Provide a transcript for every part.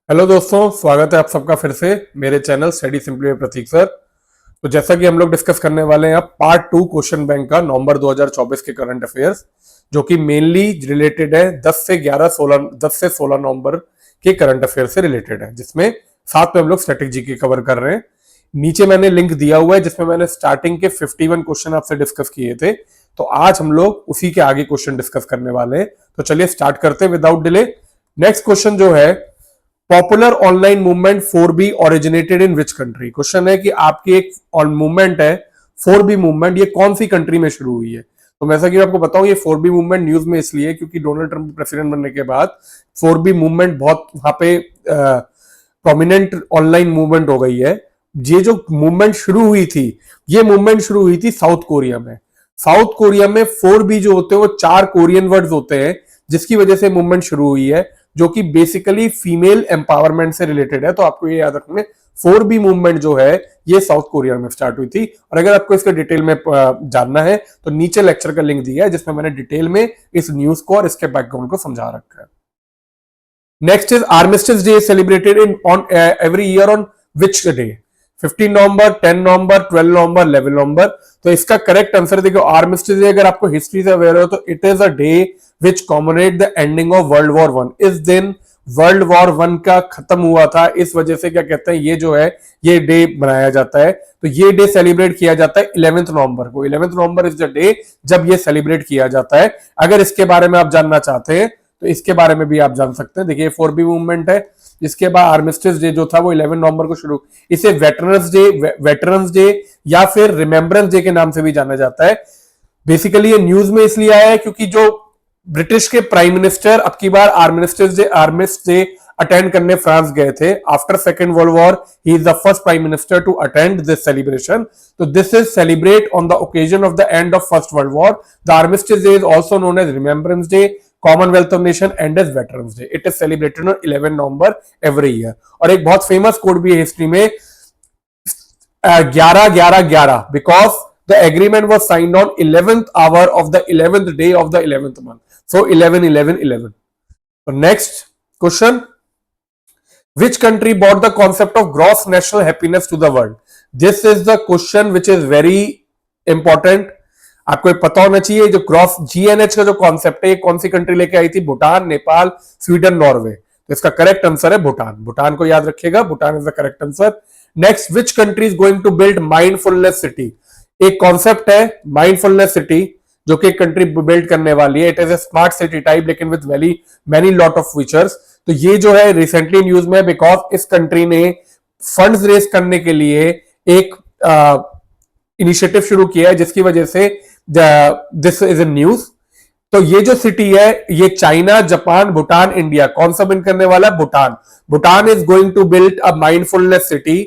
Hello दोस्तों, स्वागत है आप सबका फिर से मेरे चैनल स्टडी सिंपली में प्रतीक सर। तो जैसा कि हम लोग डिस्कस करने वाले हैं अब पार्ट 2 क्वेश्चन बैंक का नवंबर 2024 के करंट अफेयर्स, जो कि मेनली रिलेटेड है 10 से 16 नवंबर के करंट अफेयर से रिलेटेड है, जिसमें साथ में हम लोग स्ट्रेटेजी की कवर कर रहे हैं। नीचे मैंने लिंक दिया हुआ है जिसमें मैंने स्टार्टिंग के 51 क्वेश्चन आपसे डिस्कस किए थे। तो आज हम लोग उसी के आगे क्वेश्चन डिस्कस करने वाले हैं। तो चलिए स्टार्ट करते हैं विदाउट डिले। नेक्स्ट क्वेश्चन जो है, popular online movement 4B originated in which country. Question है कि आपकी एक मूवमेंट है 4B मूवमेंट, ये कौन सी कंट्री में शुरू हुई है। तो जैसा कि आपको बताऊं, ये 4B मूवमेंट न्यूज में इसलिए क्योंकि डोनाल्ड ट्रंप प्रेसिडेंट बनने के बाद 4B मूवमेंट बहुत वहां पे प्रोमिनेंट ऑनलाइन मूवमेंट हो गई है। ये जो मूवमेंट शुरू हुई थी, ये मूवमेंट शुरू हुई थी साउथ कोरिया में। साउथ कोरिया में 4B जो होते हैं वो 4 कोरियन वर्ड्स होते हैं, जिसकी वजह से मूवमेंट शुरू हुई है, जो कि बेसिकली फीमेल एम्पावरमेंट से रिलेटेड है। तो आपको ये याद रखना, 4B मूवमेंट जो है ये साउथ कोरिया में स्टार्ट हुई थी। और अगर आपको इसका डिटेल में जानना है तो नीचे लेक्चर का लिंक दिया है जिसमें मैंने डिटेल में इस न्यूज को और इसके बैकग्राउंड को समझा रखा है। Next is armistice day celebrated in on every year on which day. 15 November, 10 November, 12 November, 11 November. तो इसका करेक्ट आंसर देखो, आर्मिस्टिस डे अगर आपको हिस्ट्री से अवेयर हो तो it is a day which commemorate the ending of world war one. इस दिन वर्ल्ड वॉर वन का खत्म हुआ था, इस वजह से क्या कहते हैं, ये जो है ये डे बनाया जाता है। तो ये डे सेलिब्रेट किया जाता है 11 नवंबर को। 11 नवंबर इज द डे जब ये सेलिब्रेट किया जाता है। अगर इसके बारे में आप जानना चाहते हैं तो इसके बारे में भी आप जान सकते हैं। देखिए 4B मूवमेंट है, इसके बाद आर्मिस्टिस डे जो था वो 11 नवंबर को शुरू, इसे वेटरन्स डे या फिर रिमेम्बरेंस डे के नाम से भी जाना जाता है। बेसिकली ये न्यूज में इसलिए आया है क्योंकि जो ब्रिटिश के प्राइम मिनिस्टर अब की बार आर्मिस्टिस डे अटेंड करने फ्रांस गए थे। After second world war he is the first prime minister to attend this celebration. तो this is celebrate on the occasion of the end of first world war. The armistice day is also known as remembrance day, commonwealth of nation and as veterans day. It is celebrated on 11 November every year. और एक बहुत famous code भी है history में, 11-11-11, because the agreement was signed on 11th hour of the 11th day of the 11th month. So 11-11-11. So next question, which country brought the concept of gross national happiness to the world? This is the question which is very important. आपको पता होना चाहिए जो gross GNH का जो concept है कौन सी कंट्री लेके आई थी? Bhutan, Nepal, Sweden, Norway. तो इसका करेक्ट आंसर है भूटान। भूटान को याद रखिएगा, Bhutan is the correct answer. Next, which country is going to build mindfulness city? एक कॉन्सेप्ट है माइंडफुलनेस सिटी जो कि कंट्री बिल्ड करने वाली है। It is a smart city type लेकिन with very many lot of features. तो ये जो है रिसेंटली न्यूज में, बिकॉज इस कंट्री ने फंड्स रेज करने के लिए एक इनिशिएटिव शुरू किया है जिसकी वजह से दिस इज ए न्यूज। तो ये जो सिटी है ये चाइना, जापान, भूटान, इंडिया, कौन सा बिल्ड करने वाला है? Bhutan. Bhutan is going to build a mindfulness city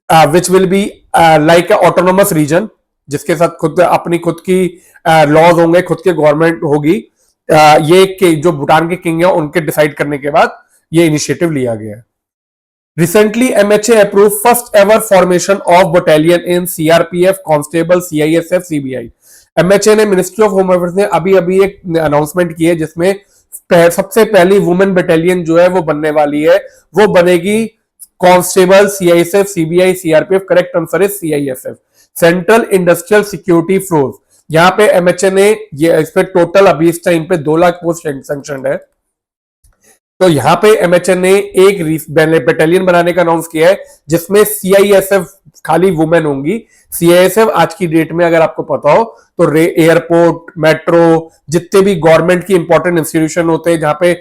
which will be like a autonomous region, जिसके साथ खुद अपनी खुद की लॉज होंगे, खुद की गवर्नमेंट होगी। ये जो भूटान के किंग है उनके डिसाइड करने के बाद ये इनिशिएटिव लिया गया है। Recently, MHA approved first ever formation of battalion in CRPF, Constable, CISF, CBI. MHA ने मिनिस्ट्री ऑफ होम अफेयर्स ने अभी अभी एक अनाउंसमेंट की है जिसमें सबसे पहली वुमेन बटालियन जो है वो बनने वाली है। वो बनेगी constable, CISF, CBI, CRPF। Correct answer है CISF, central industrial security force. यहाँ पे MHA ने ये इस पे टोटल अभी इस टाइम पे 2 लाख पोस्ट सैंक्शन है। तो यहां पे MHA ने एक बटालियन बनाने का अनाउंस किया है जिसमें CISF खाली वुमेन होंगी। CISF आज की डेट में अगर आपको पता हो तो एयरपोर्ट, मेट्रो, जितने भी गवर्नमेंट की इंपॉर्टेंट इंस्टीट्यूशन होते हैं जहां पे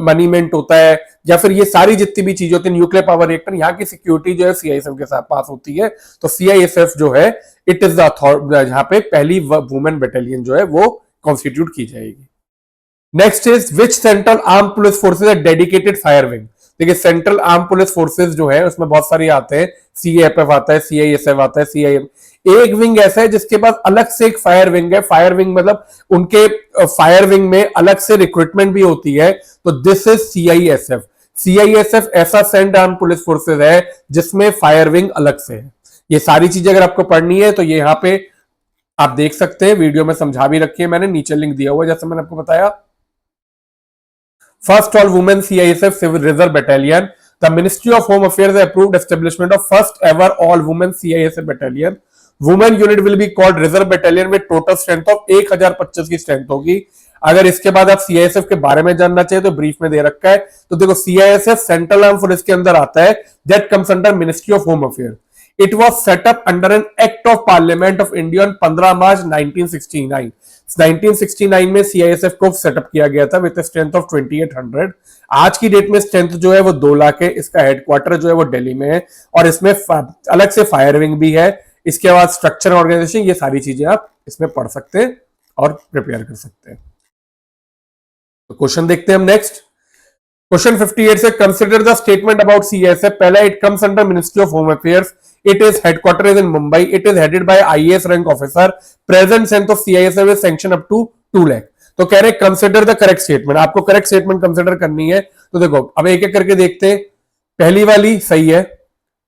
मनीमेंट होता है या फिर ये सारी जितनी भी चीजें होती है, न्यूक्लियर पावर रिएक्टर, यहाँ की सिक्योरिटी जो है CISF के साथ पास होती है। तो CISF जो है इट इज द जहां पे पहली वुमेन बटालियन जो है वो कॉन्स्टिट्यूट की जाएगी। Next is which central arm police forces है डेडिकेटेड फायर विंग। देखिए सेंट्रल आर्म पुलिस फोर्सेज जो है उसमें बहुत सारे आते हैं, CAFF आता है, CISF आता है, CIM। एक विंग ऐसा है जिसके पास अलग से एक फायर विंग है। फायर विंग मतलब उनके फायर विंग में अलग से रिक्रूटमेंट भी होती है। तो दिस इज CISF। CISF ऐसा सेंट्रल आर्म पुलिस फोर्सेज है जिसमें फायर विंग अलग से है। ये सारी चीजें अगर आपको पढ़नी है तो ये यहाँ पे आप देख सकते हैं, वीडियो में समझा भी रखी है मैंने, नीचे लिंक दिया हुआ है जैसे मैंने आपको बताया। First all women CISF Civil Reserve Battalion. The Ministry of Home Affairs approved establishment of first ever all women CISF battalion. Women unit will be called Reserve Battalion with total strength of 1025 की strength होगी. अगर इसके बाद आप CISF के बारे में जानना चाहिए तो ब्रीफ में दे रखा है. तो देखो सीआईएसएफ सेंट्रल आर्म फोर्स के अंदर आता है, that comes under ministry of home affair. It was set up under an Act of Parliament of India on 15 मार्च 1969. 1969 में सीआईएसएफ को सेटअप किया गया था विद स्ट्रेंथ ऑफ 2800. आज की डेट में स्ट्रेंथ जो है वो 2 लाख है. इसका हेडक्वार्टर जो है वो दिल्ली में है और इसमें अलग से फायर विंग भी है. इसके बाद स्ट्रक्चर ऑर्गेनाइजेशन, ये सारी चीजें आप इसमें पढ़ सकते हैं और प्रिपेयर कर सकते हैं. तो क्वेश्चन देखते हैं हम नेक्स्ट. क्वेश्चन 58 से consider the statement about CISF. पहला, it comes under ministry of home affairs. It is headquartered in Mumbai. It is headed by IAS rank officer. Present strength of CISF is sanction up to 2 lakh. तो कह रहे consider the correct statement. आपको correct statement consider करनी है. तो देखो अब एक एक करके देखते हैं. पहली वाली सही है.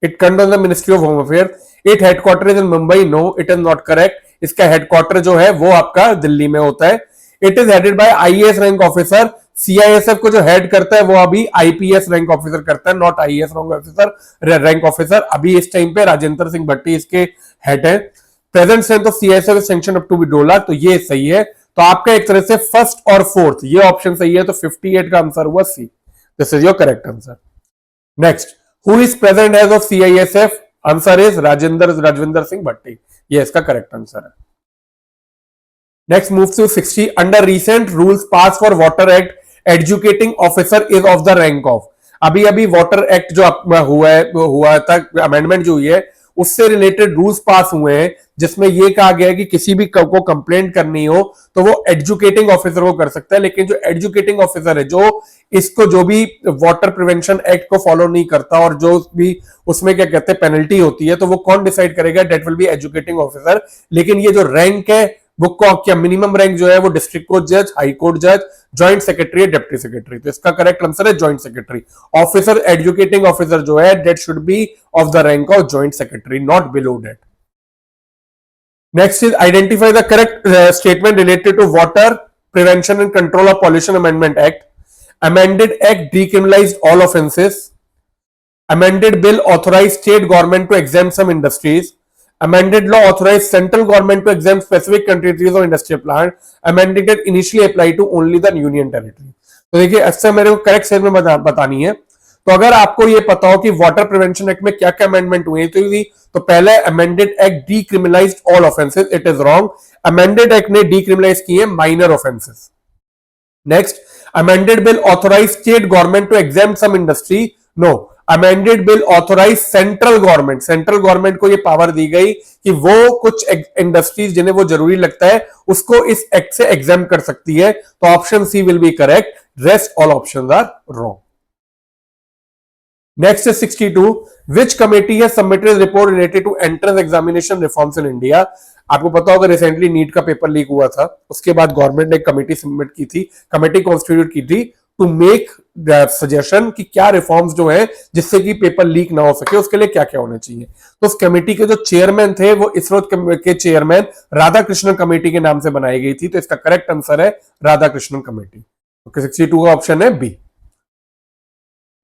It comes under ministry of home affair. It headquarter in Mumbai. No, it is not correct. इसका हेडक्वार्टर जो है वो आपका दिल्ली में होता है. It is headed by IAS rank officer. CISF को जो हेड करता है वो अभी आईपीएस रैंक ऑफिसर करता है, नॉट आईएएस रैंक ऑफिसर. अभी इस टाइम पे राजेंद्र सिंह भट्टी इसके हेड है. Present strength of CISF sanction up to be 2 lakh. तो ये सही है. तो आपका एक तरह से फर्स्ट और फोर्थ ये ऑप्शन सही है. तो 58 का आंसर हुआ C. This is your correct answer. Next, who is present age of CISF? Answer is Rajwinder Singh Bhatti. ये इसका करेक्ट आंसर है. Next, move to 60. Under recent rules passed for Water Act, educating officer is of the rank of. अभी water act जो हुआ था, amendment जो हुई है, उससे रिलेटेड रूल्स पास हुए हैं जिसमें यह कहा गया है कि किसी भी को कंप्लेंट करनी हो तो वो एजुकेटिंग ऑफिसर को कर सकता है. लेकिन जो एजुकेटिंग ऑफिसर है जो भी वाटर प्रिवेंशन एक्ट को फॉलो नहीं करता और जो भी उसमें क्या कहते हैं पेनल्टी होती है, तो वो कौन डिसाइड करेगा? That will be educating officer. लेकिन ये जो रैंक है वो क्या मिनिमम रैंक जो है वो डिस्ट्रिक्ट कोर्ट जज, हाई कोर्ट जज, ज्वाइंट सेक्रेटरी, डिप्टी सेक्रेटरी. तो इसका करेक्ट आंसर है joint secretary. Officer educating officer जो है that should be of the rank of joint secretary, not below that. Next is identify the correct statement related to water prevention and control of pollution amendment act. Amended act decriminalised all offences. Amended bill authorise state government to exam some industries. Amended law authorized central government to exempt specific countries or industrial plant. Amended that initially apply to only the union territory. तो देखिए अच्छा मेरे को correct statement बतानी है. तो अगर आपको ये पता हो कि वाटर प्रिवेंशन एक्ट में क्या क्या अमेंडमेंट हुए तो पहले amended act decriminalised all offences. It is wrong. Amended act ने डिक्रिमिनलाइज किए minor offences. Next, amended bill authorise state government to exempt some industry. No, amended bill authorise central government को ये पावर दी गई कि वो कुछ इंडस्ट्रीज जिन्हें वो जरूरी लगता है उसको इस एक्ट से एग्जाम कर सकती है. तो option C will be correct. Rest all options are wrong. Next is 62. Which committee has submitted report related to entrance examination reforms in India. आपको पता होगा रिसेंटली नीट का पेपर लीक हुआ था, उसके बाद गवर्नमेंट ने कमेटी सबमिट की थी, कमेटी कॉन्स्टिट्यूट की थी टू मेक सजेशन कि क्या रिफॉर्म्स जो है जिससे कि पेपर लीक ना हो सके, उसके लिए क्या क्या होना चाहिए. तो उस कमेटी के जो चेयरमैन थे वो इसरो के चेयरमैन राधाकृष्णन कमेटी के नाम से बनाई गई थी. तो इसका करेक्ट आंसर है राधाकृष्णन कमेटी. ओके, 62 का ऑप्शन है B.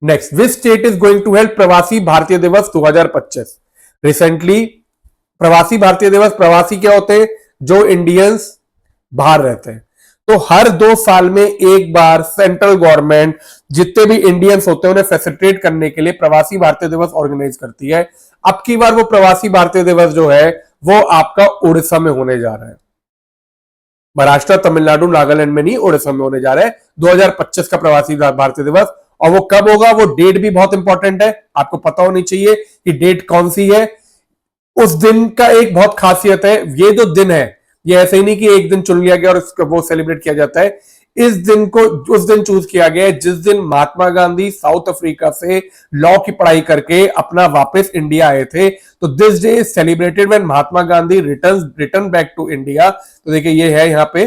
Next, which state is going to help Pravasi Bharatiya दिवस 2025. रिसेंटली प्रवासी भारतीय दिवस, प्रवासी क्या होते हैं? जो इंडियंस बाहर रहते हैं. तो हर 2 साल में एक बार सेंट्रल गवर्नमेंट जितने भी इंडियंस होते हैं उन्हें फैसिलिटेट करने के लिए प्रवासी भारतीय दिवस ऑर्गेनाइज करती है. अब की बार वो प्रवासी भारतीय दिवस जो है वो आपका उड़ीसा में होने जा रहा है. महाराष्ट्र, तमिलनाडु, नागालैंड में नहीं, उड़ीसा में होने जा रहा है 2025 का प्रवासी भारतीय दिवस. और वो कब होगा? वो डेट भी बहुत इंपॉर्टेंट है, आपको पता होनी चाहिए कि डेट कौन सी है. उस दिन का एक बहुत खासियत है. ये जो दिन है ये ऐसे ही नहीं कि एक दिन चुन लिया गया और उसको वो सेलिब्रेट किया जाता है. इस दिन को उस दिन चूज किया गया है जिस दिन महात्मा गांधी साउथ अफ्रीका से लॉ की पढ़ाई करके अपना वापस इंडिया आए थे. तो this day is celebrated when Mahatma Gandhi return back to India. तो देखिए ये है यहाँ पे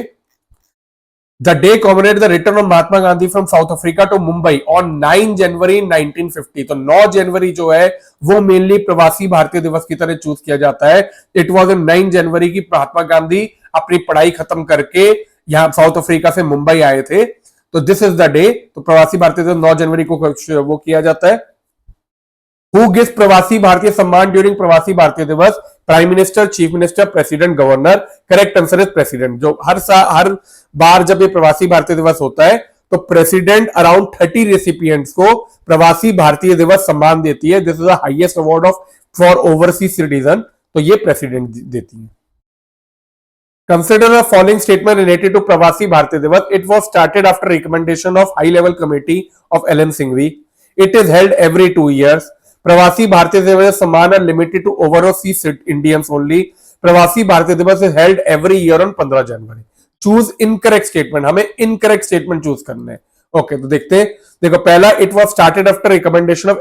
the day commemorate the return of Mahatma Gandhi from South Africa to Mumbai on 9 January 1950. तो 9 जनवरी जो है वो मेनली प्रवासी भारतीय दिवस की तरह चूज किया जाता है. इट वॉज इन 9 जनवरी की महात्मा गांधी अपनी पढ़ाई खत्म करके यहां साउथ अफ्रीका से मुंबई आए थे. तो दिस इज द डे, तो प्रवासी भारतीय दिवस 9 जनवरी को वो किया जाता है। हु गिव्स प्रवासी भारतीय सम्मान ड्यूरिंग प्रवासी भारतीय दिवस? Prime minister, chief minister, president, governor. Correct answer is president. जो हर बार जब ये प्रवासी भारतीय दिवस होता है तो प्रेसिडेंट अराउंड 30 रेसिपिएंट्स को प्रवासी भारतीय दिवस सम्मान देती है। This is the highest award of for overseas citizen, तो ये प्रेसिडेंट देती है। Consider the following statement related to Pravasi Bharatiya Divas. It was started after recommendation of High Level Committee of LM Singhvi. It is held every 2 years. Pravasi Bharatiya Divas सम्मान are limited to overseas Indians only. Pravasi Bharatiya Divas is held every year on 15 January. Choose incorrect statement, हमें incorrect statement choose करना है। Okay, तो देखते हैं। देखो, पहला, it was started after recommendation of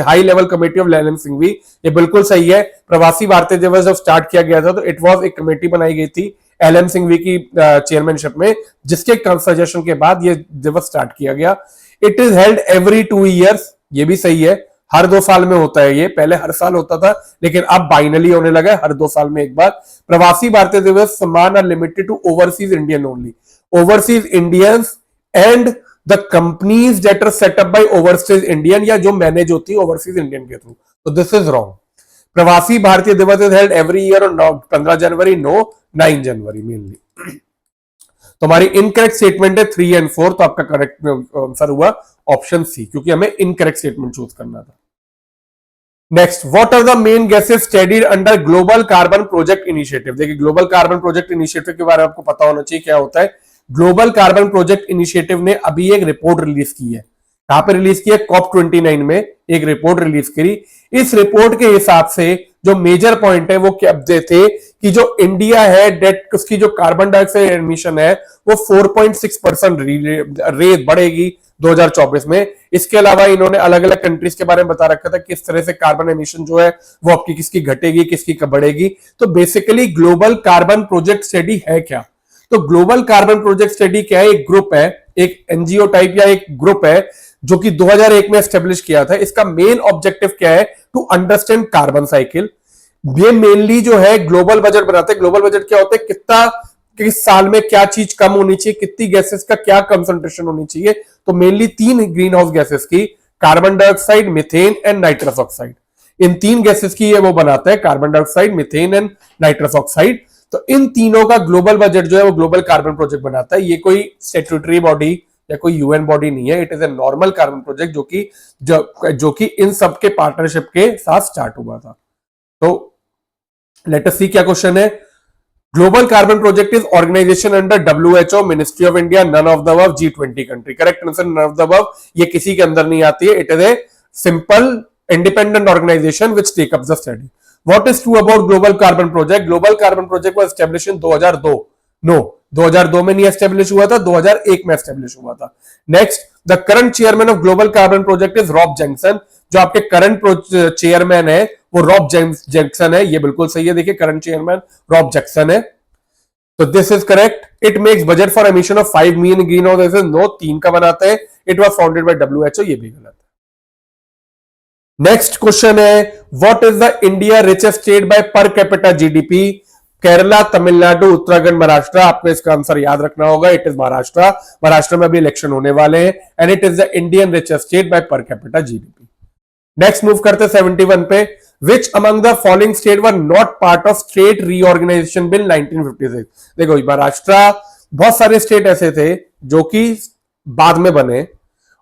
high level committee of LM Singhvi. ये बिल्कुल सही है। प्रवासी भारतीय दिवस जब स्टार्ट किया गया था तो इट वाज एक कमेटी बनाई गई थी एलएम सिंघवी की चेयरमैनशिप में, जिसके सजेशन के बाद ये दिवस स्टार्ट किया गया। It is held every 2 years, ये भी सही है। हर 2 साल में होता है ये, पहले हर साल होता था लेकिन अब बाइनली होने लगा है, हर 2 साल में एक बार। प्रवासी Bharatiya Divas Samman are limited to overseas Indian only. Overseas Indians and the companies that are set up by overseas Indian, या जो मैनेज होती है ओवरसीज इंडियन के थ्रू, तो this is wrong. Pravasi Bharatiya Divas is held every year on 15 January, no 9 January mainly. तो हमारी incorrect statement है 3 और 4, तो आपका करेक्ट आंसर हुआ ऑप्शन सी, क्योंकि हमें इनकरेक्ट स्टेटमेंट चूज करना था। Next, what are the main gases studied under global carbon project initiative? देखिए, ग्लोबल कार्बन प्रोजेक्ट इनिशिएटिव के बारे में आपको पता होना चाहिए क्या होता है। ग्लोबल कार्बन प्रोजेक्ट इनिशिएटिव ने अभी एक रिपोर्ट रिलीज की है। कहां पे रिलीज की है? COP29 में एक रिपोर्ट रिलीज करी। इस रिपोर्ट के हिसाब से जो मेजर पॉइंट है वो क्या थे कि जो इंडिया है डेट, उसकी जो कार्बन डाइऑक्साइड एमिशन है वो 4.6% रेट बढ़ेगी 2024 में। इसके अलावा इन्होंने अलग अलग कंट्रीज के बारे में बता रखा था किस तरह से कार्बन एमिशन जो है वो आपकी किसकी घटेगी, किसकी कब बढ़ेगी। तो basically global carbon project study है क्या? तो ग्लोबल कार्बन प्रोजेक्ट स्टडी क्या है? एक ग्रुप है, एक एनजीओ टाइप या एक ग्रुप है जो कि 2001 में एस्टेब्लिश किया था। इसका मेन ऑब्जेक्टिव क्या है? To understand carbon cycle. ये मेनली जो है ग्लोबल बजट बनाते हैं। ग्लोबल बजट क्या होता है? कितना, किस साल में क्या चीज कम होनी चाहिए, कितनी गैसेस का क्या कंसंट्रेशन होनी चाहिए। तो मेनली 3 ग्रीन हाउस गैसेस की, carbon dioxide, methane and nitrous oxide, in 3 gases की ये वो बनाता है, carbon dioxide, methane and nitrous oxide. तो इन तीनों का ग्लोबल बजट जो है वो ग्लोबल कार्बन प्रोजेक्ट बनाता है। ये कोई स्टैट्यूटरी बॉडी या कोई यूएन बॉडी नहीं है, it is a normal carbon project जो कि इन सबके पार्टनरशिप के साथ स्टार्ट हुआ था। तो लेट अस सी क्या क्वेश्चन है। Global carbon project is organisation under WHO, ministry of India, none of the above, G20 country. Correct answer none of the above, ये किसी के अंदर नहीं आती है। It is a simple independent organisation which take up the study. What is true about global carbon project? Global carbon project was established in 2002. No, 2002 में नहीं establish हुआ था, 2001 में एस्टेब्लिश हुआ था। Next, the current chairman of global carbon project is Rob Jackson. जो आपके current chairman है वो रॉब जैक्सन है। ये बिल्कुल सही है। देखिए, करंट चेयरमैन रॉब जैक्सन है, तो this is correct. It makes budget for emission of 5 million greenhouse gases. No, 3 का बनाता है। It was founded by WHO, ये भी गलत है। नेक्स्ट क्वेश्चन है, what is the India richest state by per capita GDP? Kerala, Tamil Nadu, Uttarakhand, Maharashtra. आपको इसका आंसर याद रखना होगा, इट इज महाराष्ट्र। महाराष्ट्र में अभी इलेक्शन होने वाले हैं and it is the Indian richest state by per capita GDP. Next move करते 71 पे। Which among the following state were not part of state reorganisation bill 1956? देखो, महाराष्ट्र, बहुत सारे स्टेट ऐसे थे जो कि बाद में बने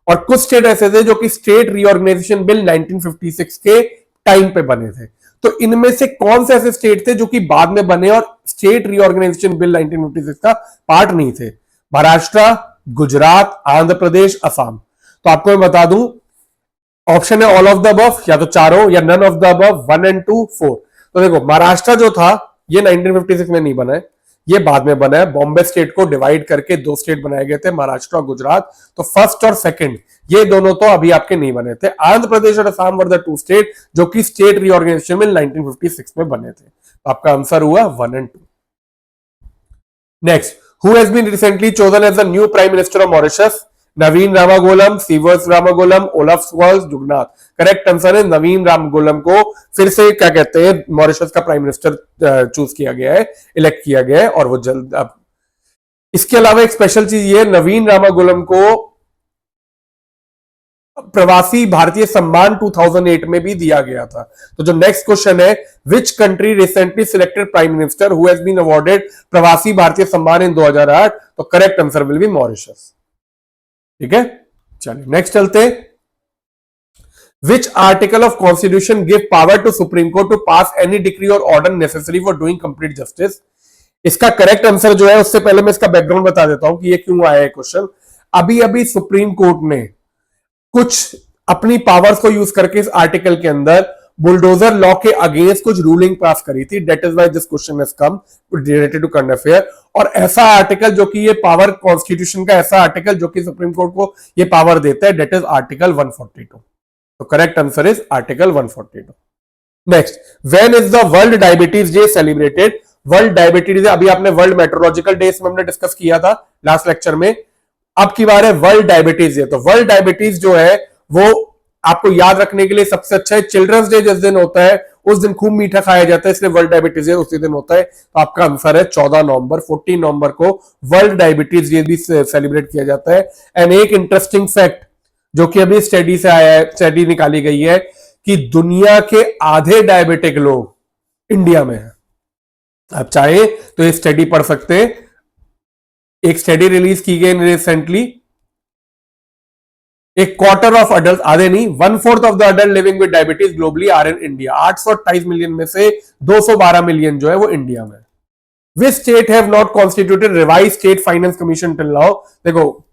और कुछ स्टेट ऐसे थे जो कि स्टेट रीऑर्गेनाइजेशन बिल 1956 के टाइम पे बने थे। तो इनमें से कौन से ऐसे स्टेट थे जो कि बाद में बने और स्टेट रीऑर्गेनाइजेशन बिल 1956 का पार्ट नहीं थे? महाराष्ट्र, गुजरात, आंध्र प्रदेश, असम। तो आपको मैं बता दूं, ऑप्शन है ऑल ऑफ द अबव, या तो चारों, या नन ऑफ द अबव, 1 और 2, 4। तो देखो, महाराष्ट्र जो था ये 1956 में नहीं बना है, ये बाद में बना है। बॉम्बे स्टेट को डिवाइड करके 2 स्टेट बनाए गए थे, महाराष्ट्र और गुजरात। तो फर्स्ट और सेकंड ये दोनों तो अभी आपके नहीं बने थे। आंध्र प्रदेश और असम वर द 2 स्टेट जो कि स्टेट रीऑर्गेनाइजेशन में 1956 में बने थे। तो आपका आंसर हुआ 1 और 2। Next, who has been recently chosen as the new prime minister of Mauritius? Navin Ramgoolam, सीवर्स Ramgoolam, Olaf Scholz, Jugnauth. Correct answer है नवीन रामागोलम को फिर से क्या कहते हैं, मॉरिशस का प्राइम मिनिस्टर चूज किया गया है, इलेक्ट किया गया है, और वो जल्द अब इसके अलावा एक स्पेशल चीज ये, नवीन रामागुलम को प्रवासी भारतीय सम्मान 2008 में भी दिया गया था। तो जो नेक्स्ट क्वेश्चन है, which country recently selected prime minister who has been awarded Pravasi Bharatiya Samman in 2008? तो correct answer will be Mauritius. ठीक है, चलिए नेक्स्ट चलते हैं। Which article of constitution give power to supreme court to pass any decree और order necessary for doing complete justice? इसका correct answer जो है, उससे पहले मैं इसका बैकग्राउंड बता देता हूं कि ये क्यों आया है क्वेश्चन। अभी अभी सुप्रीम कोर्ट ने कुछ अपनी पावर्स को यूज करके इस आर्टिकल के अंदर बुलडोजर लॉ के अगेंस्ट कुछ रूलिंग पास करी थी। That is why this question has come related to current affair. और ऐसा आर्टिकल जो कि ये पावर, कॉन्स्टिट्यूशन का ऐसा आर्टिकल जो कि सुप्रीम कोर्ट को ये पावर देता है, दैट इज आर्टिकल 142। तो correct answer is article 142। Next, when is the world diabetes day celebrated? World diabetes day, अभी आपने वर्ल्ड मेट्रोलॉजिकल डे में हमने डिस्कस किया था लास्ट लेक्चर में। अब की बार है वर्ल्ड डायबिटीज डे। तो वर्ल्ड डायबिटीज जो है वो आपको याद रखने के लिए सबसे अच्छा है, चिल्ड्रंस डे जिस दिन होता है उस दिन खूब मीठा खाया जाता है, इसलिए वर्ल्ड डायबिटीज डे उसी दिन होता है। तो आपका आंसर है 14 नवंबर। 14 नवंबर को वर्ल्ड डायबिटीज डे भी सेलिब्रेट किया जाता है। एंड एक इंटरेस्टिंग फैक्ट जो कि अभी स्टडी से आया है, स्टडी निकाली गई है कि दुनिया के आधे डायबिटिक लोग इंडिया में हैं। आप चाहे तो ये स्टडी पढ़ सकते हैं। एक स्टडी रिलीज की गई रिसेंटली, एक क्वार्टर ऑफ अडल्ट, आधे नहीं, 1/4 of the adult living with diabetes globally are in India. 828 million में से 212 मिलियन जो है वो इंडिया में। Which state have not constituted revise state finance commission till now? देखो,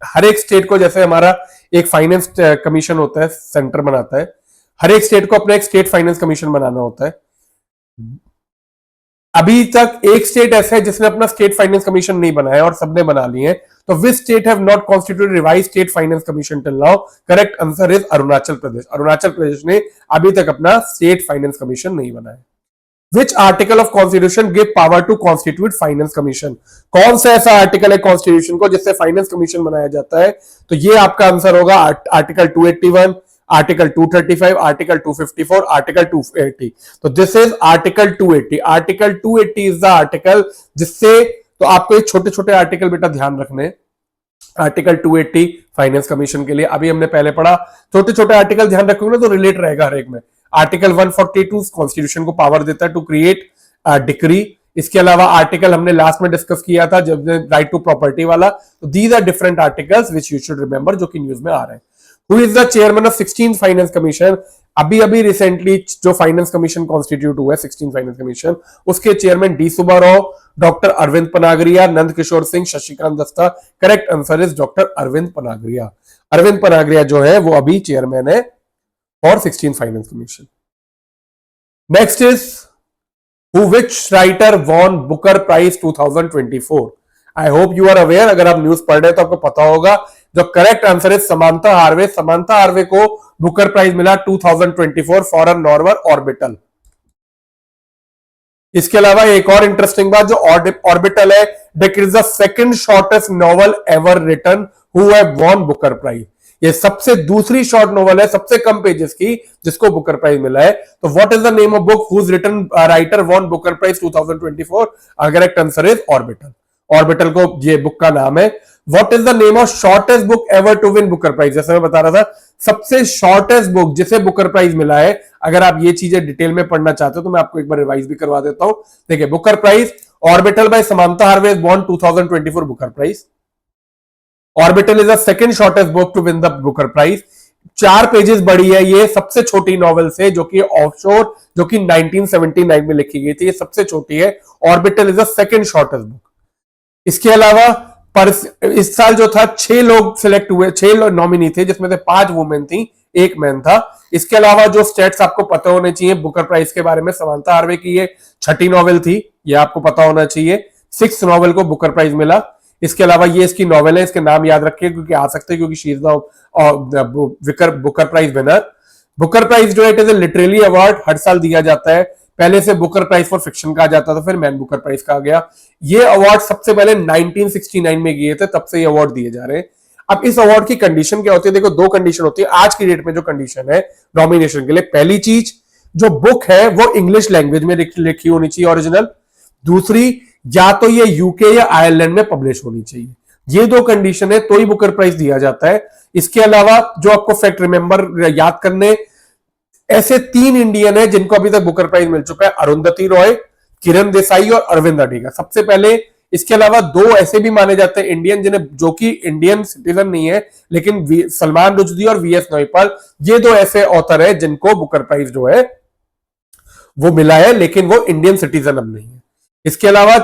हर एक स्टेट को, जैसे हमारा एक फाइनेंस कमीशन होता है, सेंटर बनाता है, हर एक स्टेट को अपना एक स्टेट फाइनेंस कमीशन बनाना होता है। अभी तक एक स्टेट ऐसा है जिसने अपना स्टेट फाइनेंस कमीशन नहीं बनाया और सबने बना लिए हैं। तो which state have not constituted revise state finance commission till now? Correct answer is Arunachal Pradesh. Arunachal Pradesh ने अभी तक अपना स्टेट फाइनेंस कमीशन नहीं बनाया। Which article of constitution give power to constitute finance commission? कौन सा ऐसा आर्टिकल है कॉन्स्टिट्यूशन को जिससे फाइनेंस कमीशन बनाया जाता है? तो ये आपका आंसर होगा आर्टिकल 281, आर्टिकल 235, आर्टिकल 254, आर्टिकल 280। तो this is article 280। Article 280 is the article जिससे, तो आपको ये छोटे छोटे आर्टिकल बेटा ध्यान रखने। आर्टिकल 280 फाइनेंस कमीशन के लिए, अभी हमने पहले पढ़ा, छोटे छोटे आर्टिकल ध्यान रखोगे ना तो रिलेट रहेगा हर एक में। आर्टिकल 142 कॉन्स्टिट्यूशन को पावर देता है टू क्रिएट डिक्री। इसके अलावा आर्टिकल हमने लास्ट में डिस्कस किया था जब राइट टू प्रॉपर्टी वाला। तो these are different articles which you should remember, जो कि न्यूज में आ रहे हैं। Who is the chairman of 16th finance commission? अभी अभी रिसेंटली जो फाइनेंस कमीशन कॉन्स्टिट्यूट हुआ है, 16 फाइनेंस कमीशन, उसके chairman D Subbarao, doctor Arvind Panagariya, Nand Kishore Singh, Shashikant दस्ता। Correct answer is doctor Arvind Panagariya. Arvind Panagariya जो है वो अभी चेयरमैन है और 16 finance commission. Next is who which writer won Booker prize 2024? I hope you are aware, अगर आप न्यूज पढ़ रहे हैं तो आपको पता होगा। जो करेक्ट आंसर है समांथा हार्वे। समांथा हार्वे को बुकर प्राइज मिला 2024 फॉर अ नॉर्मल ऑर्बिटल। इसके अलावा एक और इंटरेस्टिंग बात, जो ऑर्बिटल है, that is the second shortest novel ever written who have won Booker prize. ये सबसे दूसरी शॉर्ट नॉवल है, सबसे कम पेजेस की, जिसको बुकर प्राइज मिला है। तो what is the name of book whose written writer won Booker prize 2024? Correct answer is Orbital. Orbital को ये बुक का नाम है। What is the name of shortest book ever to win Booker prize? जैसे मैं बता रहा था, सबसे शॉर्टेस्ट बुक जिसे बुकर प्राइज मिला है। अगर आप ये चीजें डिटेल में पढ़ना चाहते हो तो मैं आपको एक बार रिवाइज भी करवा देता हूं। देखिए, Booker prize, Orbital by Samantha Harvey won 2024 Booker prize. Orbital is the second shortest book to win the Booker prize. 4 pages बड़ी है ये, सबसे छोटी नॉवेल से, जो कि ऑफशोर, जो कि 1979 में लिखी गई थी, ये सबसे छोटी है। Orbital is the second shortest book. इसके अलावा इस साल जो था 6 लोग सिलेक्ट हुए, 6 नॉमिनी थे, जिसमें से 5 वुमेन थी, 1 मैन था। इसके अलावा जो स्टेट्स आपको पता होने चाहिए बुकर प्राइज के बारे में, समांथा हार्वे की ये 6ठी नॉवेल थी, ये आपको पता होना चाहिए। 6th नॉवेल को बुकर प्राइज मिला। इसके अलावा ये इसकी नॉवेल है, इसके नाम याद रखिए क्योंकि आ सकते हैं, क्योंकि she is the Booker prize winner. Booker prize जो है, it is a literary award, हर साल दिया जाता है। पहले से बुकर प्राइज फॉर फिक्शन कहा जाता था, फिर मैन बुकर प्राइज कहा गया। ये अवार्ड सबसे पहले 1969 में दिए थे, तब से ये अवार्ड दिए जा रहे हैं। अब इस अवार्ड की कंडीशन क्या होती है? देखो, 2 कंडीशन होती है आज की डेट में जो कंडीशन है नॉमिनेशन के लिए। पहली चीज, जो बुक है वो इंग्लिश लैंग्वेज में लिखी होनी चाहिए ओरिजिनल। दूसरी, या तो ये यूके या आयरलैंड में पब्लिश होनी चाहिए। ये दो कंडीशन है तो ही बुकर प्राइज दिया जाता है। इसके अलावा जो आपको फैक्ट रिमेंबर याद करने, ऐसे 3 इंडियन है जिनको अभी तक बुकर प्राइज मिल चुका है, अरुंधति रॉय, किरण देसाई और अरविंद अडिगा सबसे पहले। इसके अलावा 2 ऐसे भी माने जाते हैं इंडियन जिन्हें, जो कि इंडियन सिटीजन नहीं है लेकिन सलमान रुश्दी और वीएस नौपाल, ये 2 ऐसे ऑथर है जिनको बुकर प्राइज जो है वो मिला है, लेकिन वो इंडियन सिटीजन अब नहीं है। इसके अलावा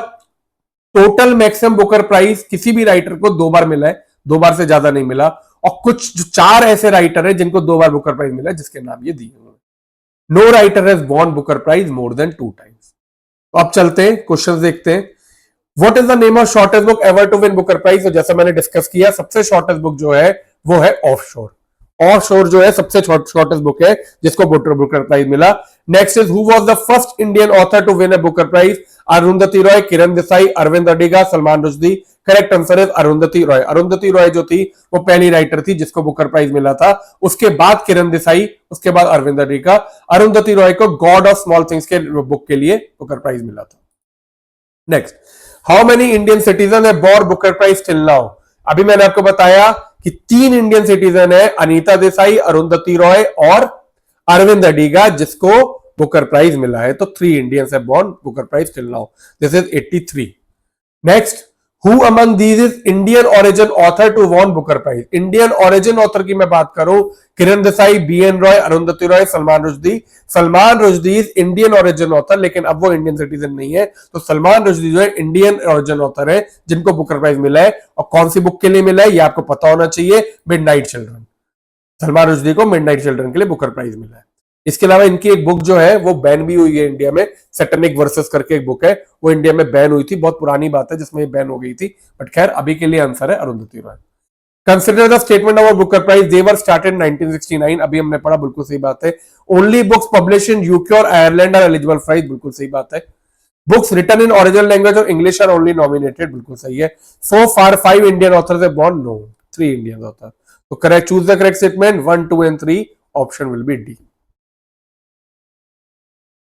टोटल मैक्सिमम बुकर प्राइज किसी भी राइटर को 2 बार मिला है, 2 बार से ज्यादा नहीं मिला। और कुछ जो 4 ऐसे राइटर है जिनको 2 बार बुकर प्राइज मिला है, जिसके नाम ये दिए हुए। No writer has won Booker prize more than 2 times. तो अब चलते हैं क्वेश्चन देखते हैं। What is the name of shortest book ever to win Booker prize? तो जैसा मैंने डिस्कस किया, सबसे शॉर्टेस्ट बुक जो है वो है ऑफशोर। ऑफशोर जो है सबसे शॉर्टेस्ट बुक है जिसको बुकर प्राइज मिला। Next is who was the first Indian author to win a Booker prize? Arundhati Roy, Kiran Desai, Arvind Adiga, Salman Rushdie. Correct answer is Arundhati Roy. Arundhati Roy जो थी वो पहली राइटर थी जिसको बुकर प्राइज मिला था। उसके बाद किरण देसाई, उसके बाद अरविंद अडिगा। अरुंधति रॉय को गॉड ऑफ स्मॉल थिंग्स के बुक के लिए बुकर प्राइज मिला था। Next, how many Indian citizen है बॉर बुकर प्राइज टिल नाउ? अभी मैंने आपको बताया कि 3 इंडियन सिटीजन है, अनीता देसाई, अरुंधति रॉय और अरविंद अडिगा, जिसको बुकर प्राइज मिला है। तो 3 इंडियंस है born Booker prize till now. This is 83। Next, who among these is Indian origin author to won Booker prize? Indian origin author की मैं बात करूं, Kiran Desai, BN Roy, Arundhati Roy, Salman Rushdie. Salman Rushdie is Indian origin author, लेकिन अब वो इंडियन सिटीजन नहीं है। तो सलमान रुश्दी जो है इंडियन ओरिजिन ऑथर है जिनको बुकर प्राइज मिला है। और कौन सी बुक के लिए मिला है ये आपको पता होना चाहिए, मिडनाइट चिल्ड्रन। सलमान रुश्दी को मिडनाइट चिल्ड्रन के लिए बुकर प्राइज मिला है। इसके अलावा इनकी एक बुक जो है वो बैन भी हुई है इंडिया में, सैटेनिक वर्सेस करके एक बुक है, वो इंडिया में बैन हुई थी। बहुत पुरानी बात है जिसमें ये बैन हो गई थी, बट खैर अभी के लिए आंसर है Arundhati Roy. Consider the statement of Booker prize, they were started 1969। अभी हमने पढ़ा, बिल्कुल सही बात है। Only books publish in UK और आयरलैंड आर एलिजिबल प्राइज, बिल्कुल सही बात है। Books written in original language और इंग्लिश आर ओनली नॉमिनेटेड, बिल्कुल सही है। So far 5 Indian authors have born, no 3 Indian author. तो correct, choose the correct statement 1, 2 and 3, option will B D.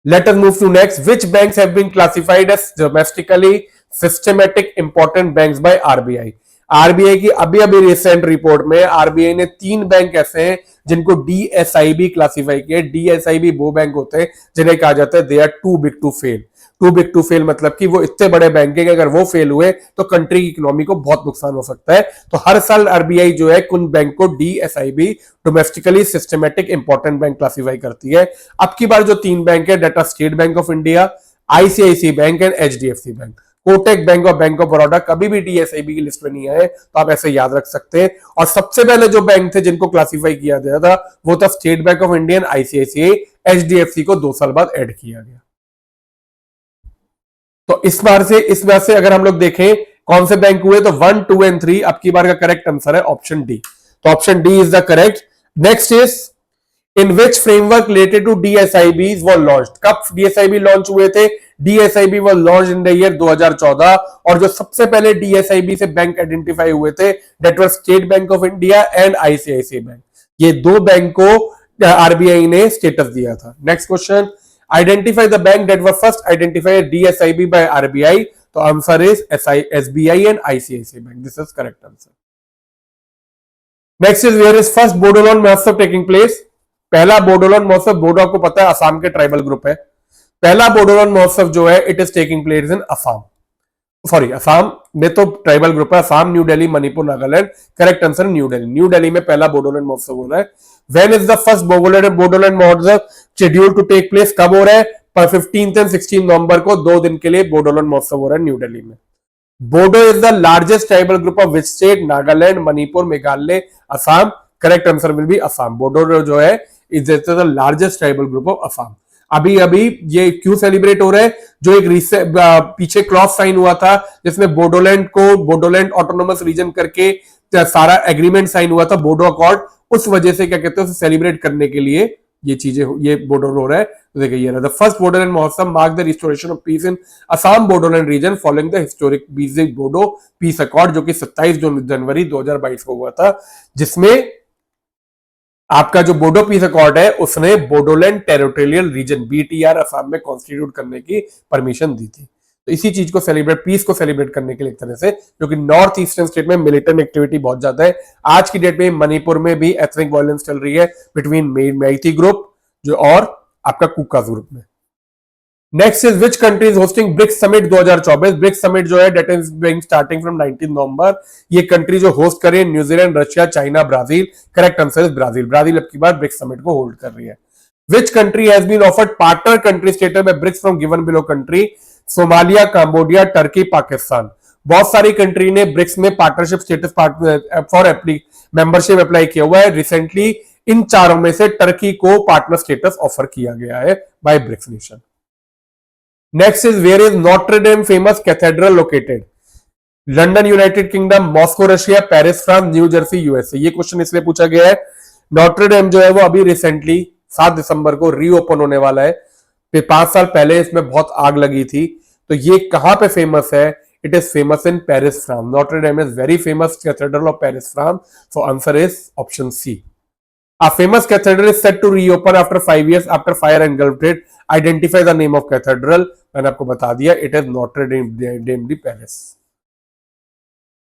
Let us move to next. Which banks have been classified as domestically systematic important banks by RBI? RBI की अभी अभी recent report में RBI ने 3 bank ऐसे हैं जिनको DSIB classify किया। DSIB वो बैंक होते हैं जिन्हें कहा जाता है they are too big to fail. Too big to fail मतलब कि वो इतने बड़े बैंक है कि अगर वो फेल हुए तो कंट्री की इकोनॉमी को बहुत नुकसान हो सकता है। तो हर साल आरबीआई जो है कुछ बैंक को DSIB domestically systematic important bank classify करती है। अब की बार जो 3 बैंक है, that State Bank of India, ICICI bank and HDFC bank. Kotak bank और बैंक ऑफ बड़ौदा कभी भी डीएसआईबी की लिस्ट में नहीं आए, तो आप ऐसे याद रख सकते हैं। और सबसे पहले जो बैंक थे जिनको क्लासिफाई किया गया था वो था state Bank of India, ICICI. HDFC को 2 साल बाद ऐड किया गया। तो इस बार से अगर हम लोग देखें कौन से बैंक हुए, तो 1, 2 and 3 अब की बार का करेक्ट आंसर है ऑप्शन डी। तो option D is the correct. Next is in which framework related to DSIB were launched? कब डीएसआईबी लॉन्च हुए थे? DSIB were launch in the year 2014। और जो सबसे पहले डीएसआईबी से बैंक आइडेंटिफाई हुए थे that was state Bank of India and ICICI bank. ये 2 बैंक को आरबीआई ने स्टेटस दिया था। Next question, identify the bank that were first identified DSIB by RBI. तो answer is SBI and ICICI Bank. This is correct answer. Next is where is first Bodoland महोत्सव taking place? पहला बोडोलैंड महोत्सव, बोडो आपको पता है असम के ट्राइबल ग्रुप है। पहला बोडोलैंड महोत्सव जो है it is taking place in Assam. Sorry, Assam में तो ट्राइबल ग्रुप है, Assam, new Delhi, Manipur, Nagaland. Correct answer new Delhi. New Delhi में पहला बोडोलैंड महोत्सव हो रहा है। When is the first Bodoland महोत्सव scheduled to take place? कब हो रहा है? 15 and 16 नवंबर को 2 दिन के लिए बोडोलैंड महोत्सव हो रहा है न्यू दिल्ली में। Bodo is the largest tribal group of which state? Nagaland, Manipur, Meghalaya, Assam. Correct answer will B Assam. Bodo जो है is the largest tribal group of Assam. अभी अभी ये क्यों सेलिब्रेट हो रहा है? जो एक पीछे क्रॉस साइन हुआ था जिसमें बोडोलैंड को बोडोलैंड ऑटोनोमस रीजन करके सारा एग्रीमेंट साइन हुआ था, बोडो अकॉर्ड, उस वजह से क्या कहते हैं उसे सेलिब्रेट करने के लिए ये चीजें ये बोडो हो रहा है। तो देखिए the first Bodoland Mahotsav mark the restoration of peace in Assam Bodoland region following the historic Beijing Bodo peace accord, जो कि 27 जनवरी 2022 को हुआ था, जिसमें आपका जो बोडो पीस अकॉर्ड है उसने Bodoland territorial reason BTR Assam में कॉन्स्टिट्यूट करने की परमिशन दी थी। तो इसी चीज को सेलिब्रेट, पीस को सेलिब्रेट करने के लिए एक तरह से, क्योंकि नॉर्थ ईस्टर्न स्टेट में मिलिटेंट एक्टिविटी बहुत ज्यादा है। आज की डेट में मणिपुर में भी एथनिक वायलेंस चल रही है बिटवीन मैती ग्रुप जो और आपका कुका ग्रुप में। Next is which country is hosting BRICS summit 2024। BRICS summit जो है that is being starting from 19 November. ये कंट्री जो होस्ट कर रही है New Zealand, Russia, China, Brazil. Correct answer is Brazil. Brazil अब की बार ब्रिक्स समिट को होल्ड कर रही है। Which country has been offered partner country status by BRICS from given below country. Somalia, Cambodia, Turkey, Pakistan. बहुत सारी कंट्री ने ब्रिक्स में partnership status for membership apply किया हुआ है। रिसेंटली इन चारों में से टर्की को पार्टनर स्टेटस ऑफर किया गया है by BRICS nation. Next is where is Notre Dame famous cathedral located? London United Kingdom, Moscow Russia, Paris France, New Jersey USA. ये क्वेश्चन इसलिए पूछा गया है, नॉट्रे डेम जो है वो अभी रिसेंटली 7 दिसंबर को रीओपन होने वाला है। 5 साल पहले इसमें बहुत आग लगी थी। तो ये कहां पे फेमस है? It is famous in Paris France. Notre Dame is very famous cathedral of Paris France. So answer is option C. A famous cathedral is set to reopen after 5 years after fire engulfed it. Identify the name of cathedral. मैंने आपको बता दिया, it is Notre Dame de Paris.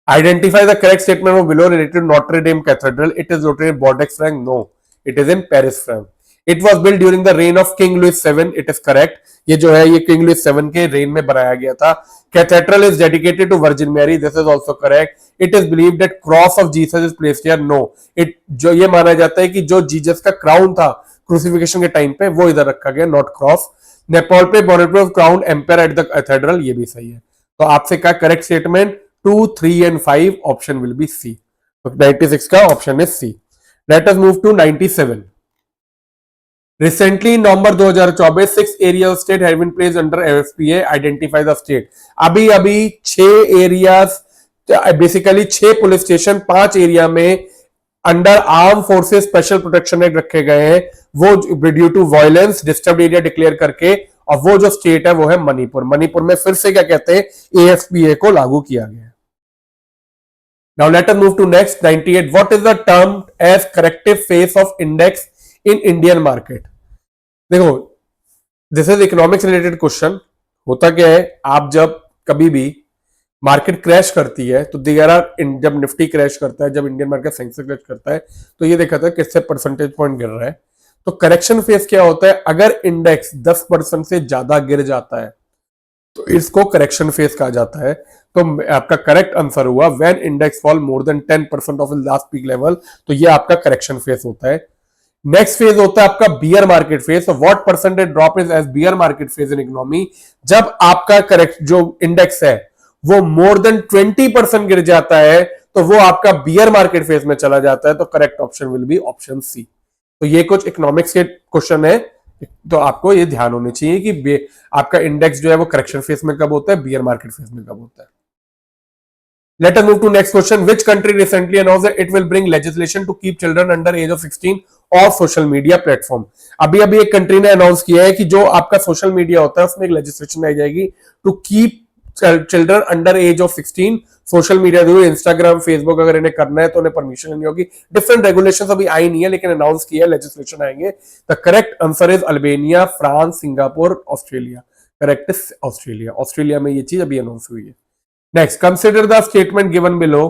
Identify the correct statement of below related to Notre Dame Cathedral. It is located in Bordeaux, France. No, it is in Paris, France. It was built during the reign of King Louis VII. It is correct. ये जो है ये king Louis 7 के rain में बनाया गया था। Cathedral is dedicated to Virgin Mary. This is also correct. It is believed that cross of Jesus is placed here. No, it जो ये माना जाता है कि जो जीसस का क्राउन था क्रूसिफिकेशन के टाइम पे वो इधर रखा गया, नॉट क्रॉस। नेपोल पे Bonaparte's crown empire at the cathedral, ये भी सही है। तो आपसे क्या correct statement? 2, 3 and 5 option will be C. तो 96 का option is C. Let us move to 97। Recently, November 2024, 6 areas state have been placed under FSPA. Identify the state. अभी 6 areas, basically 6 police station 5 area में under arm forces special protection act रखे गए हैं। वो due to violence disturb area declare करके, और वो जो स्टेट है वो है मणिपुर। मणिपुर में फिर से क्या कहते हैं, AFPA को लागू किया गया है। Now let us move to next 98. What is the term as corrective phase of index in Indian market? देखो, this is economics related question. होता क्या है, आप जब कभी भी मार्केट क्रैश करती है तो जब निफ्टी क्रैश करता है, जब इंडियन मार्केट सेंसेक्स क्रैश करता है, तो ये देखा था किससे परसेंटेज पॉइंट गिर रहा है। तो करेक्शन फेज क्या होता है? अगर इंडेक्स 10% से ज्यादा गिर जाता है तो इसको करेक्शन फेज कहा जाता है। तो आपका करेक्ट आंसर हुआ when index fall more than 10% of last peak level. तो ये आपका करेक्शन फेज होता है। नेक्स्ट फेज होता है आपका बियर मार्केट फेज। तो what percentage drop is as bear market phase in economy? जब आपका करेक्ट जो इंडेक्स है वो मोर देन 20% गिर जाता है तो वो आपका बियर मार्केट फेज में चला जाता है। तो correct option will be option C. तो ये कुछ इकोनॉमिक्स के क्वेश्चन है, तो आपको ये ध्यान होने चाहिए कि आपका इंडेक्स जो है वो करेक्शन फेज में कब होता है, बियर मार्केट फेज में कब होता है। Let us move to next question. Which country recently announced that it will bring legislation to keep children under age of 16 और सोशल मीडिया प्लेटफॉर्म? अभी एक कंट्री ने अनाउंस किया है कि जो आपका सोशल मीडिया होता है उसमें एक लेजिस्लेशन आई जाएगी to keep children under age of 16 social media through, Instagram, Facebook अगर इन्हें करना है तो उन्हें परमिशन लेनी होगी। डिफरेंट रेगुलेशंस अभी आई नहीं है लेकिन अनाउंस किया है, लेजिस्लेशन आएंगे। The correct answer is Albania, France, Singapore, Australia. Correct is Australia. Australia में ये चीज अभी अनाउंस हुई है। Next, consider the statement given below.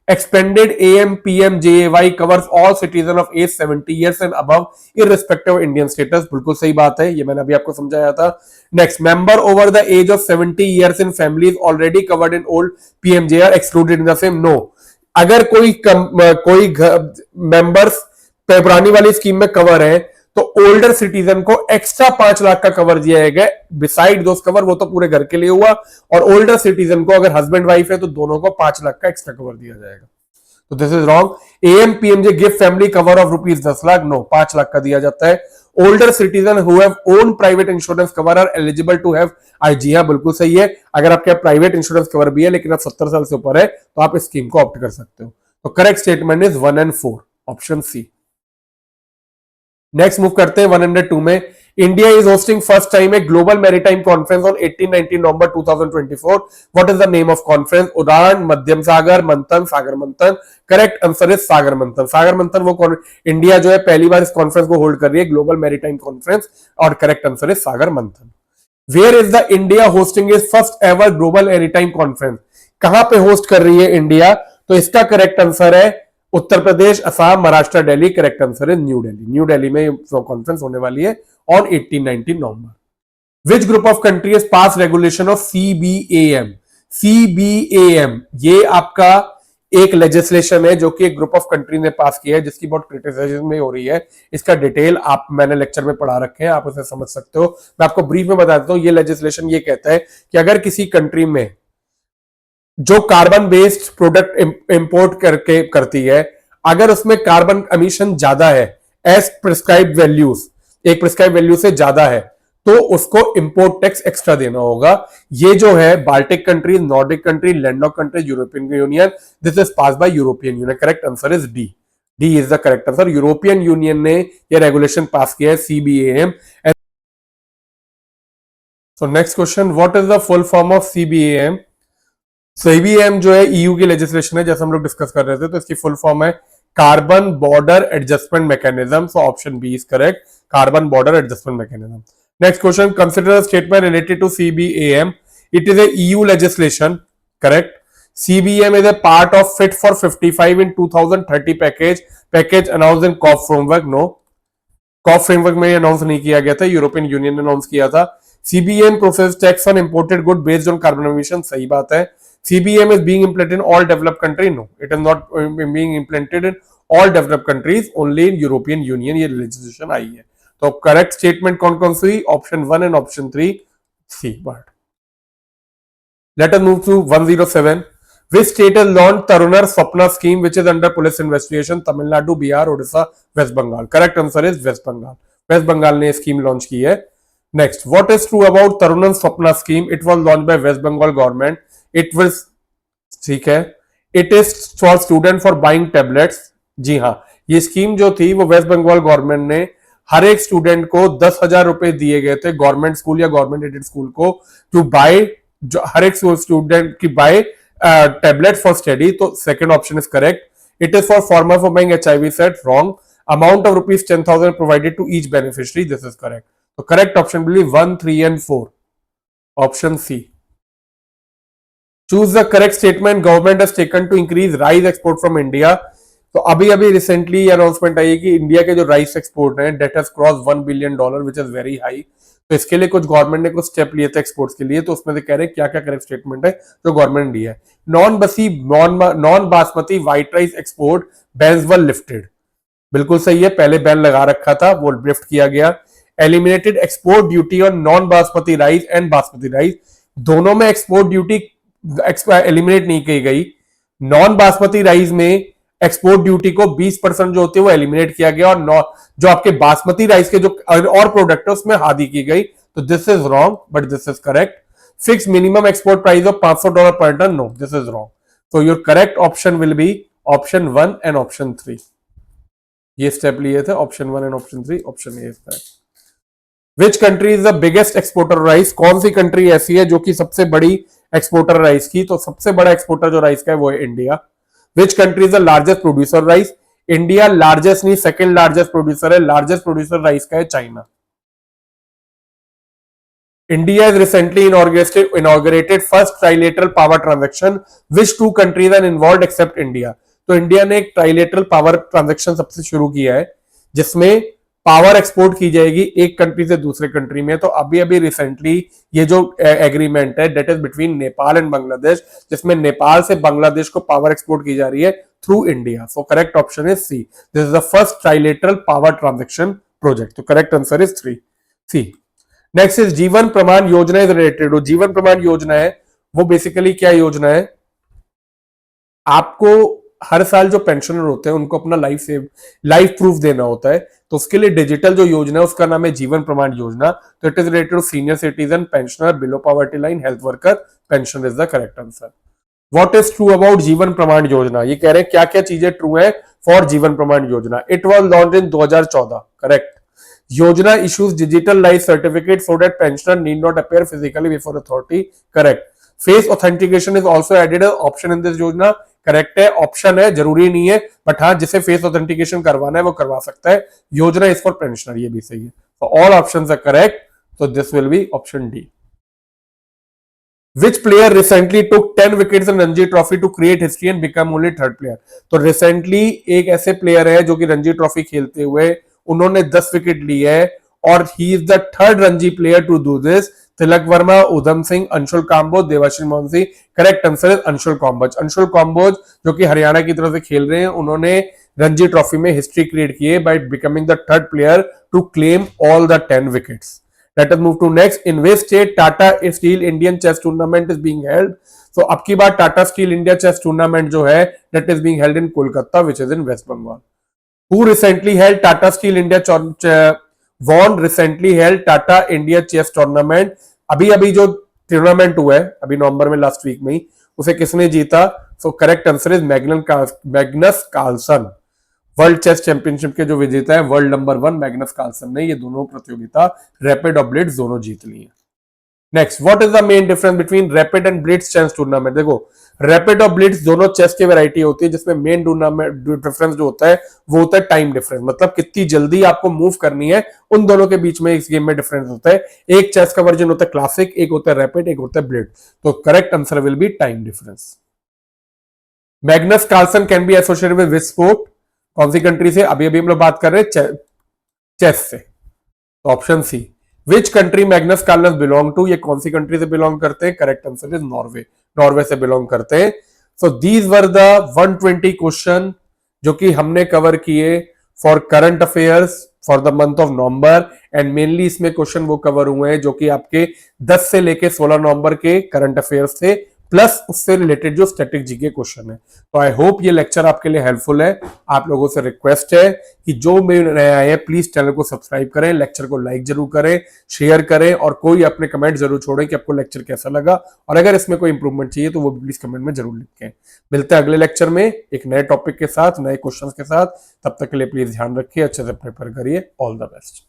Expanded AMPMJAY covers all citizens of age 70 years and above, irrespective of Indian status. बिल्कुल सही बात है, ये मैंने अभी आपको समझाया था। Next, member over the age of 70 years in families already covered in old PMJ are excluded in the same. No. अगर कोई मेंबर्स पुरानी वाली स्कीम में कवर है तो ओल्डर सिटीजन को एक्स्ट्रा 5 लाख का कवर दिया गया। बिसाइड दोस्त कवर, वो तो पूरे घर के लिए हुआ, और ओल्डर सिटीजन को अगर हस्बैंड वाइफ है तो दोनों को 5 लाख का एक्स्ट्रा कवर दिया जाएगा। तो this is wrong. AMPMJ give family cover of ₹10 lakh. No, 5 lakh का दिया जाता है। Older citizen who have own private insurance cover are eligible to have IG। हाँ, बिल्कुल सही है। अगर आपके प्राइवेट इंश्योरेंस कवर भी है लेकिन आप 70 साल से ऊपर है तो आप इस स्कीम को ऑप्ट कर सकते हो। तो correct statement is 1 and 4, option C. Next move करते हैं 102 में। India is hosting first time a global maritime conference on 18-19 November 2024। What is the name of conference? Udan, Madhyam सागर, मंथन, सागर मंथन। करेक्ट आंसर इज सागर मंथन। सागर मंथन वो इंडिया जो है पहली बार इस कॉन्फ्रेंस को होल्ड कर रही है, ग्लोबल मैरीटाइम कॉन्फ्रेंस, और correct answer is Sagar Manthan. Where is the India hosting is first ever global anytime conference? कहां पे होस्ट कर रही है इंडिया? तो इसका करेक्ट आंसर है उत्तर प्रदेश, असम, महाराष्ट्र, दिल्ली। करेक्ट आंसर है न्यू दिल्ली। न्यू दिल्ली में कॉन्फ्रेंस होने वाली है on 18-19 November. Which group of country has pass regulation of CBM? CBM ये आपका एक लेजिस्लेशन है जो कि एक ग्रुप ऑफ कंट्री ने पास किया है, जिसकी बहुत क्रिटिसाइजेशन में हो रही है। इसका डिटेल आप मैंने लेक्चर में पढ़ा रखे हैं, आप उसे समझ सकते हो। मैं आपको ब्रीफ में बता देता हूं। ये लेजिस्लेशन ये कहता है कि अगर किसी कंट्री में जो कार्बन बेस्ड प्रोडक्ट इंपोर्ट करके करती है, अगर उसमें कार्बन एमिशन ज्यादा है एज प्रिस्क्राइब वैल्यूज, एक प्रिस्क्राइब वैल्यू से ज्यादा है, तो उसको इंपोर्ट टैक्स एक्स्ट्रा देना होगा। ये जो है Baltic country, Nordic country, landlock country, European Union, this is pass by European Union. Correct answer is D. D is the correct answer. European Union ने ये रेगुलेशन पास किया है, CBM. So next question, what is the full form of CBM? CBM जो है EU की legislation है, जैसे हम लोग डिस्कस कर रहे थे। तो इसकी फुल फॉर्म है carbon border adjustment mechanism. So option B is correct, carbon border adjustment mechanism. Next question, consider a statement related to CBAM. It is a EU legislation, correct? CBAM is a part of Fit for 55 in 2030 package announced in COP framework. No, COP framework में announce नहीं किया गया था, European Union ने announce किया था। CBAM process tax on imported good based on carbon emission, सही बात है। CBAM is being implemented in all developed countries. No, it is not being implemented in all developed countries, only in European Union ये legislation आई है। तो correct statement कौन कौन सी हुई? Option 1 and option 3 C but. Let us move to 107। Which state has launch Taruner Swapna scheme which is under police investigation? Tamil Nadu, Bihar, Odisha, West Bengal. Correct answer is West Bengal. West Bengal ने scheme launch की है। Next, what is true about Taruner Swapna scheme? It was launch by West Bengal government. It was, ठीक है, it is for student for buying tablets. जी हाँ, ये scheme जो थी वो वेस्ट बंगाल गवर्नमेंट ने हर एक स्टूडेंट को 10,000 रुपए दिए गए थे गवर्नमेंट स्कूल या गवर्नमेंट एडेड स्कूल को, टू बाय, हर एक स्टूडेंट की बाय टैबलेट फॉर स्टडी। तो second option is correct. It is for farmer for buying HIV set, wrong. Amount of rupees 10,000 provided to each beneficiary, this is correct. तो correct option will be 1, 3 and 4, option C. Choose the correct statement. Government has taken to increase rice export from India. तो अभी अभी recently announcement आई है कि India के जो rice export है that has cross $1 billion, which is very high. तो इसके लिए कुछ गवर्नमेंट ने कुछ स्टेप लिए थे एक्सपोर्ट्स के लिए। तो उसमें से कह रहे हैं क्या क्या करेक्ट स्टेटमेंट है जो गवर्नमेंट ने दिया है। Non basmati white rice export bans were lifted, बिल्कुल सही है। पहले बैन लगा रखा था, वो लिफ्ट किया गया। Eliminated export duty on non basmati rice and basmati rice, दोनों में एक्सपोर्ट ड्यूटी एलिमिनेट नहीं की गई। नॉन बासमती राइस में एक्सपोर्ट ड्यूटी को 20% जो होती है वो एलिमिनेट किया गया, और जो आपके बासमती राइस के जो और प्रोडक्ट है उसमें आधी की गई। तो this is wrong but this is correct. Fix minimum export price of $500 per ton, no, this is wrong. तो your correct option will be option 1 and option 3। ये स्टेप लिए थे, option 1 and option 3, option A is correct. Which country is the biggest exporter rice? कौन सी country ऐसी है जो कि सबसे बड़ी एक्सपोर्टर राइस की? तो सबसे बड़ा एक्सपोर्टर जो राइस का है वो है India. Which country is the largest producer rice? India largest नहीं, सेकंड लार्जेस्ट प्रोड्यूसर है। लार्जेस्ट प्रोड्यूसर राइस का है China. India is recently inaugurated first trilateral power transaction. Which two countries are involve except India? तो India ने एक trilateral power transaction सबसे शुरू किया है जिसमें पावर एक्सपोर्ट की जाएगी एक कंट्री से दूसरे कंट्री में। तो अभी अभी रिसेंटली ये जो एग्रीमेंट है that is between Nepal and Bangladesh, जिसमें नेपाल से बांग्लादेश को पावर एक्सपोर्ट की जा रही है through India. So correct option is C, this is the first trilateral power transaction project. तो correct answer is 3, C. Next is Jeevan Pramaan योजना इज रिलेटेड। जीवन प्रमाण योजना है वो बेसिकली क्या योजना है? आपको हर साल जो पेंशनर होते हैं उनको अपना लाइफ प्रूफ देना होता है। तो उसके लिए डिजिटल जो योजना है उसका नाम है जीवन प्रमाण योजना। तो it is related to senior citizen, pensioner, below poverty line, health worker, pension is the correct answer. What is true about Jeevan Pramaan योजना? ये कह रहे हैं क्या क्या चीजें ट्रू है for Jeevan Pramaan Yojana. It was launch in 2014, correct. Yojana issues digital life certificate so that pensioner need not appear physically before authority, correct. Face authentication is also added option in this Yojana, correct है। ऑप्शन है, जरूरी नहीं है, but हाँ जिसे face authentication करवाना है वो करवा सकता है। योजना इज फॉर पेंशनर, ये भी सही है। तो all options are correct, so this will be option D. Which player recently took 10 wickets in Ranji Trophy to create history and become only third player? तो recently एक ऐसे प्लेयर है जो कि रणजी ट्रॉफी खेलते हुए उन्होंने 10 विकेट ली है और he is the third Ranji player to do this. Tilak Varma, Udham Singh, Anshul Kamboj, Devashish Mohanty. Correct answer is Anshul Kamboj. Anshul Kamboj जो कि हरियाणा की तरफ से खेल रहे हैं, उन्होंने रणजी ट्रॉफी में हिस्ट्री क्रिएट की है by becoming the third player to claim all the 10 wickets. Let us move to next. In which state Tata Steel Indian Chess Tournament is being held? So अब की बार Tata Steel India Chess Tournament जो है that is being held in Kolkata, which is in West Bengal. Who recently held Tata Steel India won recently held Tata India Chess Tournament? अभी अभी जो tournament हुआ है अभी नवंबर में लास्ट वीक में ही, उसे किसने जीता? So correct answer is Magnus Carlsen. World chess championship के जो विजेता है वर्ल्ड नंबर 1 मैग्नस कार्लसन ने ये दोनों प्रतियोगिता रैपिड और ब्लिट्ज दोनों जीत ली है. Next, what is the main difference between rapid and blitz chess tournament? देखो, रैपिड और ब्लिट्ज दोनों चेस की वैरायटी होती है जिसमें मेन टूर्नामेंट डिफरेंस जो होता है वो होता है टाइम डिफरेंस. मतलब कितनी जल्दी आपको मूव करनी है, उन दोनों के बीच में इस गेम में डिफरेंस होता है. एक चेस का वर्जन होता है क्लासिक, एक होता है रैपिड, एक होता है ब्लिट्ज. तो correct answer will be time difference. Magnus Carlsen can be associated with which sport? कौन सी कंट्री से? अभी अभी हम लोग बात कर रहे हैं चेस से. तो option C. Which country Magnus Carlsen belong to? ये कौन सी कंट्री से बिलोंग करते हैं? Correct answer is Norway. Norway से बिलोंग करते हैं. So these were the 120 question जो कि हमने कवर किए for current affairs for the month of November. And mainly इसमें क्वेश्चन वो कवर हुए हैं जो कि आपके 10 से लेके 16 नवंबर के करंट अफेयर्स थे, प्लस उससे रिलेटेड जो स्टैटिक जीके क्वेश्चन है. तो आई होप ये लेक्चर आपके लिए हेल्पफुल है. आप लोगों से रिक्वेस्ट है कि जो मेरे नए आए हैं प्लीज चैनल को सब्सक्राइब करें, लेक्चर को लाइक जरूर करें, शेयर करें और कोई अपने कमेंट जरूर छोड़ें कि आपको लेक्चर कैसा लगा और अगर इसमें कोई इंप्रूवमेंट चाहिए तो वो प्लीज कमेंट में जरूर लिखें. मिलते हैं अगले लेक्चर में एक नए टॉपिक के साथ, नए क्वेश्चन के साथ. तब तक के लिए प्लीज ध्यान रखिए, अच्छे से प्रिपेयर करिए. All the best.